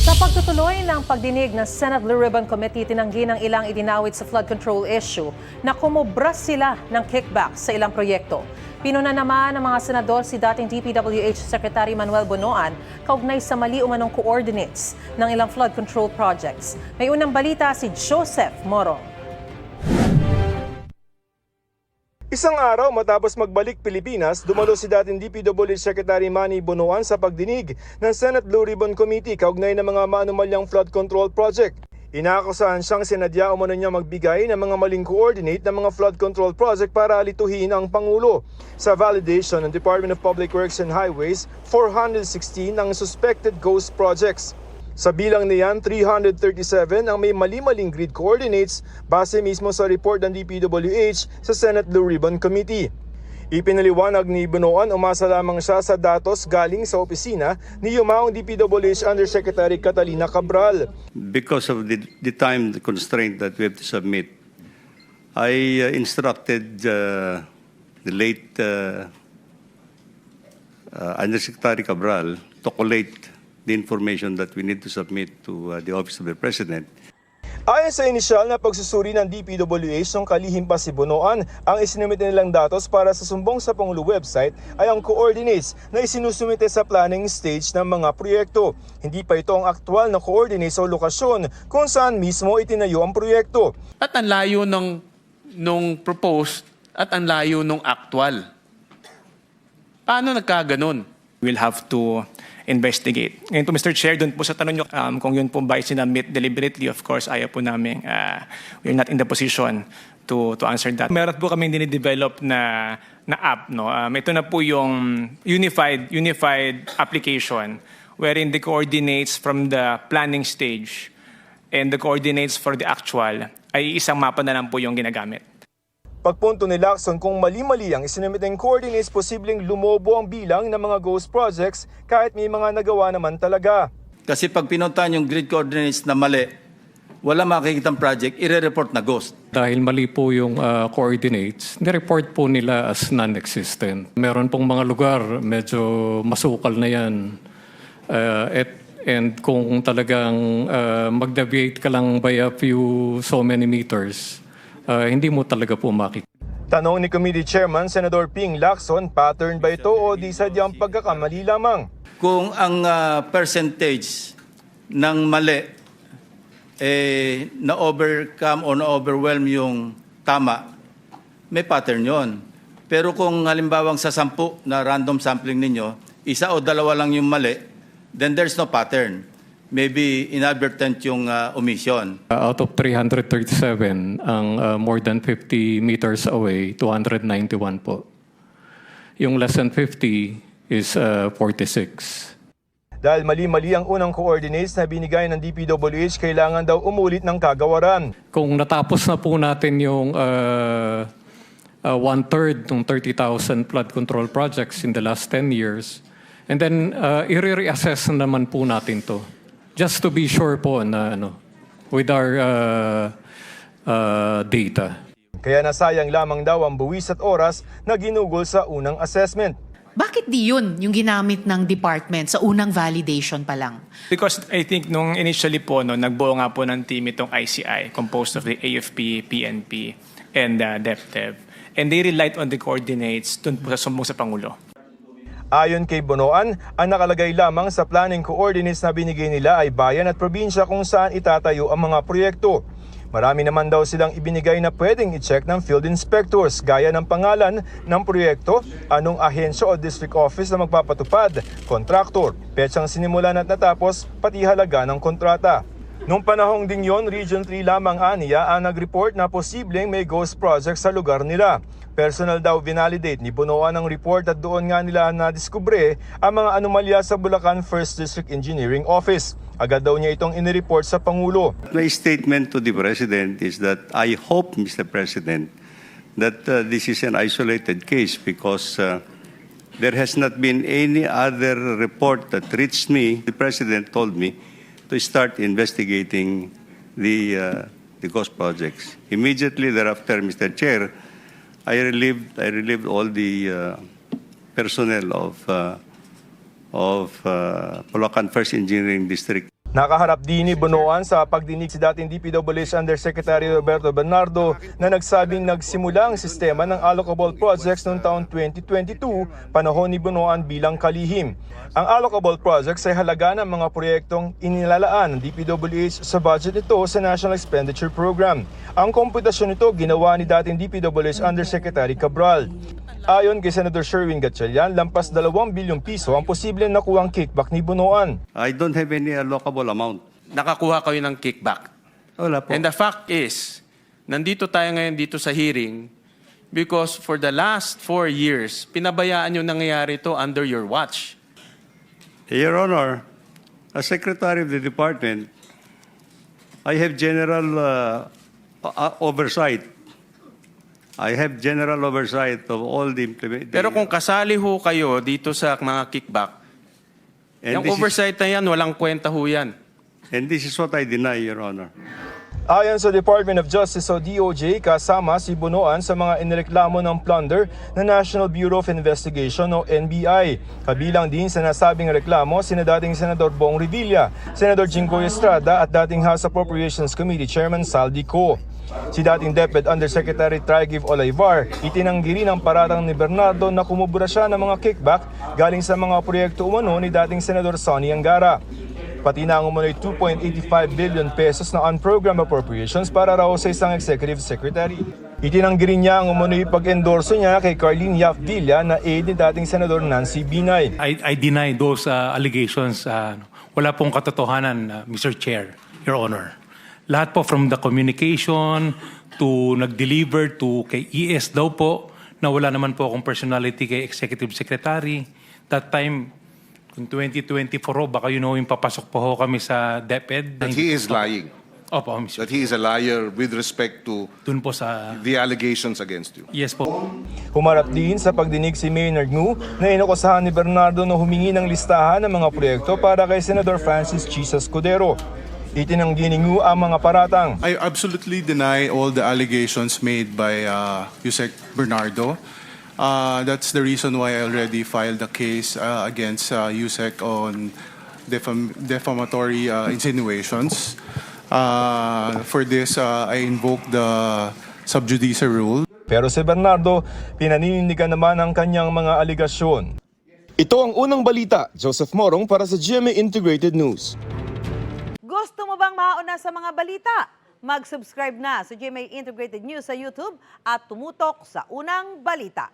Sa pagtutuloy ng pagdinig ng Senate Blue Ribbon Committee, tinanggi ng ilang idinawit sa flood control issue na kumubra sila ng kickback sa ilang proyekto. Pinuna naman ng mga senador si dating DPWH Secretary Manuel Bonoan kaugnay sa mali umanong coordinates ng ilang flood control projects. May unang balita si Joseph Morong. Isang araw matapos magbalik Pilipinas, dumalo si dating DPWH Secretary Manny Bonoan sa pagdinig ng Senate Blue Ribbon Committee kaugnay ng mga maanumalyang flood control project. Inaakusahan siyang sinadya umano niya magbigay ng mga maling coordinate ng mga flood control project para alituhin ang Pangulo. Sa validation ng Department of Public Works and Highways, 416 ang suspected ghost projects. Sa bilang niyan, 337 ang may mali-maling grid coordinates base mismo sa report ng DPWH sa Senate Blue Ribbon Committee. Ipinaliwanag ni Bonoan, umasa lamang siya sa datos galing sa opisina ni yumaong DPWH Undersecretary Catalina Cabral. Because of the time constraint that we have to submit, I instructed the late Undersecretary Cabral to collate the information that we need to submit to the Office of the President. Ayon sa inisyal na pagsusuri ng DPWH nung kalihim pa si Bonoan, ang isinumite nilang datos para sa sumbong sa Pangulo website ay ang coordinates na isinusumite sa planning stage ng mga proyekto. Hindi pa ito ang aktual na coordinates o lokasyon kung saan mismo itinayo ang proyekto. At ang layo nung proposed at ang layo nung actual. Paano nagkaganon? We'll have to investigate. Ngayon po, Mr. Chair, doon po sa tanong nyo, kung yun po ba sinamit deliberately, of course, ayaw po namin, we're not in the position to answer that. Meron po kami dinidevelop na app. No? Ito na po yung unified application wherein the coordinates from the planning stage and the coordinates for the actual ay isang mapa na lang po yung ginagamit. Pagpunto ni Lacson, kung mali-mali ang isinumiteng coordinates, posibleng lumobo ang bilang ng mga ghost projects kahit may mga nagawa naman talaga. Kasi pag pinuntahan yung grid coordinates na mali, wala makikitang project, ire-report na ghost. Dahil mali po yung coordinates, nireport po nila as non-existent. Meron pong mga lugar, medyo masukal na yan. And kung talagang mag-deviate ka lang by a few so many meters, hindi mo talaga po makita. Tanong ni Committee Chairman Senador Ping Lacson, pattern ba ito o di sadyang pagkakamali lamang? Kung ang percentage ng mali na-overcome o na-overwhelm yung tama, may pattern yon. Pero kung halimbawang sa 10 na random sampling ninyo, isa o dalawa lang yung mali, then there's no pattern. Maybe inadvertent yung omission. Out of 337, ang more than 50 meters away, 291 po. Yung less than 50 is 46. Dahil mali-mali ang unang coordinates na binigay ng DPWH, kailangan daw umulit ng kagawaran. Kung natapos na po natin yung one-third ng 30,000 flood control projects in the last 10 years, and then i-reassess naman po natin to. Just to be sure po na with our data. Kaya nasayang lamang daw ang buwis at oras na ginugol sa unang assessment. Bakit di yun yung ginamit ng department sa unang validation pa lang? Because I think nung initially po, nagbuo nga po ng team itong ICI, composed of the AFP, PNP, and DepDev. And they relied on the coordinates dun po sa sumbong sa Pangulo. Ayon kay Bonoan, ang nakalagay lamang sa planning coordinates na binigay nila ay bayan at probinsya kung saan itatayo ang mga proyekto. Marami naman daw silang ibinigay na pwedeng i-check ng field inspectors gaya ng pangalan ng proyekto, anong ahensya o district office na magpapatupad, kontraktor, petsang sinimulan at natapos, pati halaga ng kontrata. Noong panahong ding yon, Region 3 lamang aniya ang nag-report na posibleng may ghost project sa lugar nila. Personal daw vinalidate ni Bonoan ang report at doon nga nila nadiskubre ang mga anomalya sa Bulacan 1st District Engineering Office. Agad daw niya itong inireport sa Pangulo. My statement to the President is that I hope, Mr. President, that this is an isolated case because there has not been any other report that reached me. The President told me to start investigating the ghost projects. Immediately thereafter, Mr. Chair, I relieved all the personnel of Bulacan 1st Engineering District. Nakaharap din ni Bonoan sa pagdinig si dating DPWH Undersecretary Roberto Bernardo na nagsabing nagsimula ang sistema ng allocable projects noong taong 2022, panahon ni Bonoan bilang kalihim. Ang allocable projects ay halaga ng mga proyektong inilalaan ng DPWH sa budget nito sa National Expenditure Program. Ang komputasyon nito ginawa ni dating DPWH Undersecretary Cabral. Ayon kay Senator Sherwin Gatchalian, lampas 2 bilyong piso ang posibleng nakuhang kickback ni Bonoan. I don't have any allocable amount. Nakakuha kayo ng kickback. Wala po. And the fact is, nandito tayo ngayon dito sa hearing because for the last 4 years, pinabayaan yung nangyayari ito under your watch. Your Honor, as Secretary of the Department, I have general oversight. I have general oversight of all the implementation. Pero kung kasali ho kayo dito sa mga kickback, yung oversight na yan, walang kwenta ho yan. And this is what I deny, Your Honor. Ayon sa Department of Justice o DOJ, kasama si Bonoan sa mga inireklamo ng plunder ng National Bureau of Investigation o NBI. Kabilang din sa nasabing reklamo sina dating Senador Bong Revilla, Senador Jinggoy Estrada at dating House Appropriations Committee Chairman Saldi Co. Si dating DepEd Undersecretary Trigiv Olivar, itinanggi rin ang paratang ni Bernardo na kumubura siya ng mga kickback galing sa mga proyekto umano ni dating Senador Sonny Angara. Pati na ang umano'y 2.85 billion pesos na unprogrammed appropriations para raw sa isang executive secretary. Itinanggi rin niya ang umano'y pag-endorso niya kay Carlene Yap Villa na aide ni dating Senador Nancy Binay. I deny those allegations. Wala pong katotohanan, Mr. Chair, Your Honor. Lahat po from the communication to nag-deliver to kay ES daw po na wala naman po akong personality kay Executive Secretary. That time, kung 2024 baka yun yung papasok po ho kami sa DepEd. That he is lying. Opo, Mr. That he is a liar with respect to Dun po sa... the allegations against you. Yes po. Humarap din sa pagdinig si Maynard Ngu na inukusahan ni Bernardo na humingi ng listahan ng mga proyekto para kay Senador Francis Chis Escudero. Itinanggi ni Ngu ang mga paratang. I absolutely deny all the allegations made by Yusek Bernardo. That's the reason why I already filed a case against Yusek on defamatory insinuations. For this, I invoke the sub judice rule. Pero si Bernardo, pinaninindigan naman ang kanyang mga aligasyon. Ito ang unang balita. Joseph Morong para sa GMA Integrated News. Gusto mo bang mauna sa mga balita? Mag-subscribe na sa GMA Integrated News sa YouTube at tumutok sa unang balita.